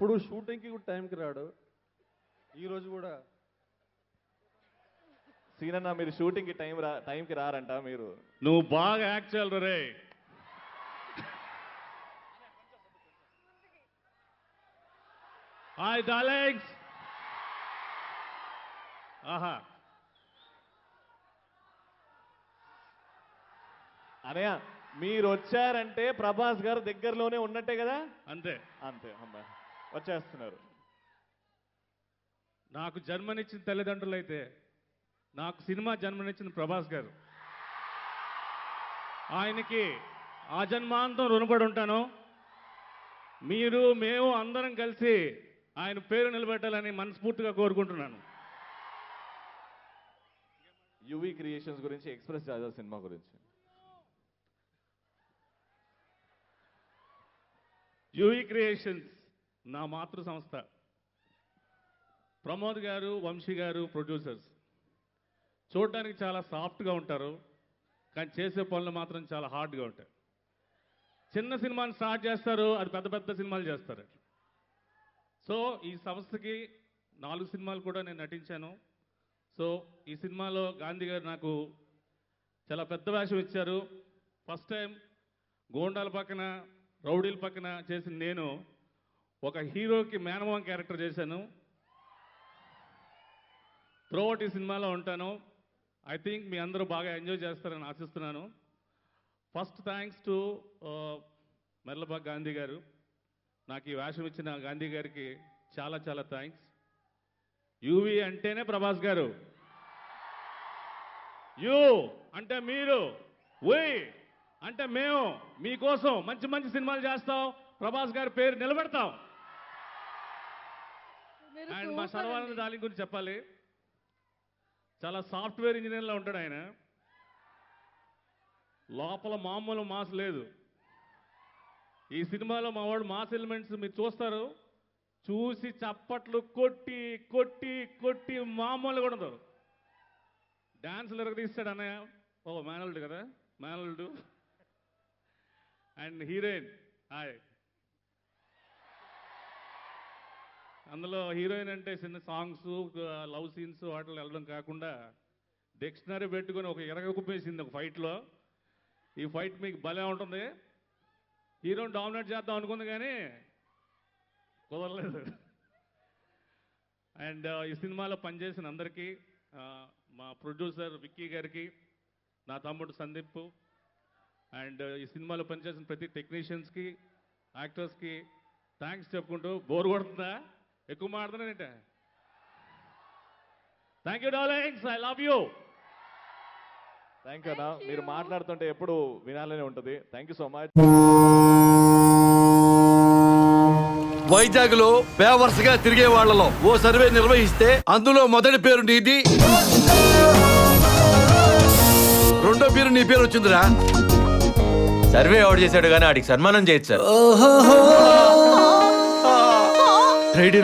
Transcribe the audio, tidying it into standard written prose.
ఎప్పుడు షూటింగ్కి కూడా టైంకి రాడు. ఈరోజు కూడా సీనన్న మీరు షూటింగ్కి టైంకి రారంట మీరు. నువ్వు బాగా యాక్ట్ చేయాలి రే. Hi darlings. ఆహా అనయ్య మీరు వచ్చారంటే ప్రభాస్ గారు దగ్గరలోనే ఉన్నట్టే కదా. అంతే అంతే అమ్మా వచ్చేస్తున్నారు. నాకు జన్మనిచ్చిన తల్లిదండ్రులు అయితే నాకు సినిమా జన్మనిచ్చిన ప్రభాస్ గారు. ఆయనకి ఆ జన్మాంతం రుణపడి ఉంటాను. మీరు మేము అందరం కలిసి ఆయన పేరు నిలబెట్టాలని మనస్ఫూర్తిగా కోరుకుంటున్నాను. యువి క్రియేషన్స్ గురించి ఎక్స్ప్రెస్ రాజా సినిమా గురించి. యువి క్రియేషన్స్ నా మాతృ సంస్థ. ప్రమోద్ గారు, వంశీ గారు ప్రొడ్యూసర్స్. చూడడానికి చాలా సాఫ్ట్గా ఉంటారు, కానీ చేసే పనులు మాత్రం చాలా హార్డ్గా ఉంటాయి. చిన్న సినిమాని స్టార్ట్ చేస్తారు, అది పెద్ద పెద్ద సినిమాలు చేస్తారు. సో ఈ సంస్థకి 4 సినిమాలు కూడా నేను నటించాను. సో ఈ సినిమాలో గాంధీ గారు నాకు చాలా పెద్ద వేషం ఇచ్చారు. ఫస్ట్ టైం గోండాల పక్కన రౌడీల పక్కన చేసిన నేను ఒక హీరోకి మేనమామ క్యారెక్టర్ చేశాను. త్రూఅవుట్ ఈ సినిమాలో ఉంటాను. ఐ థింక్ మీ అందరూ బాగా ఎంజాయ్ చేస్తారని ఆశిస్తున్నాను. ఫస్ట్ థ్యాంక్స్ టు మెర్లబాగ్ గాంధీ గారు. నాకు ఈ వేషం ఇచ్చిన గాంధీ గారికి చాలా చాలా థ్యాంక్స్. యువి అంటేనే ప్రభాస్ గారు, యు అంటే మీరు, వి అంటే మేము మీకోసం మంచి మంచి సినిమాలు చేస్తాం, ప్రభాస్ గారి పేరు నిలబెడతాం. అండ్ మా సర్వానంద డార్లింగ్ గురించి చెప్పాలి. చాలా సాఫ్ట్వేర్ ఇంజనీర్లా ఉంటాడు ఆయన. లోపల మామూలు మాస్ లేదు. ఈ సినిమాలో మా వాడు మాస్ ఎలిమెంట్స్ మీరు చూస్తారు, చూసి చప్పట్లు కొట్టి కొట్టి కొట్టి మామూలుగా ఉండదు. డాన్సులు ఎరగదీస్తాడు అన్నయ్య. ఓ మేనల్డ్ కదా, మేనల్డ్. And heroine hi. అందులో హీరోయిన్ అంటే చిన్న సాంగ్స్, లవ్ సీన్స్ వాటిలో వెళ్ళడం కాకుండా డిక్షనరీ పెట్టుకొని ఒక ఎరగకుప్పేసింది ఒక ఫైట్లో. ఈ ఫైట్ మీకు భలే ఉంటుంది. హీరోని డామినేట్ చేద్దాం అనుకుంది కానీ కుదరలేదు. అండ్ ఈ సినిమాలో పనిచేసిన అందరికీ, మా ప్రొడ్యూసర్ విక్కీ గారికి, నా తమ్ముడు సందీప్, అండ్ ఈ సినిమాలో పనిచేసిన ప్రతి టెక్నీషియన్స్కి, యాక్టర్స్కి థ్యాంక్స్ చెప్పుకుంటూ. బోర్ కొడుతుందా? ఎక్కువ మాట్లాడుతున్నానంటే. Thank you darlings, I love you. Thank you అన్న. మీరు మాట్లాడుతుంటే ఎప్పుడు వినాలనే ఉంటుంది. Thank you so much. Vizag లో పేవర్స్ గా తిరిగే వాళ్లలో ఓ సర్వే నిర్వహిస్తే అందులో మొదటి పేరు నీది, రెండో పేరు నీ పేరు వచ్చిందిరా. సర్వే ఎవడు చేశాడు కానీ ఆడికి సన్మానం చేయొచ్చు సార్.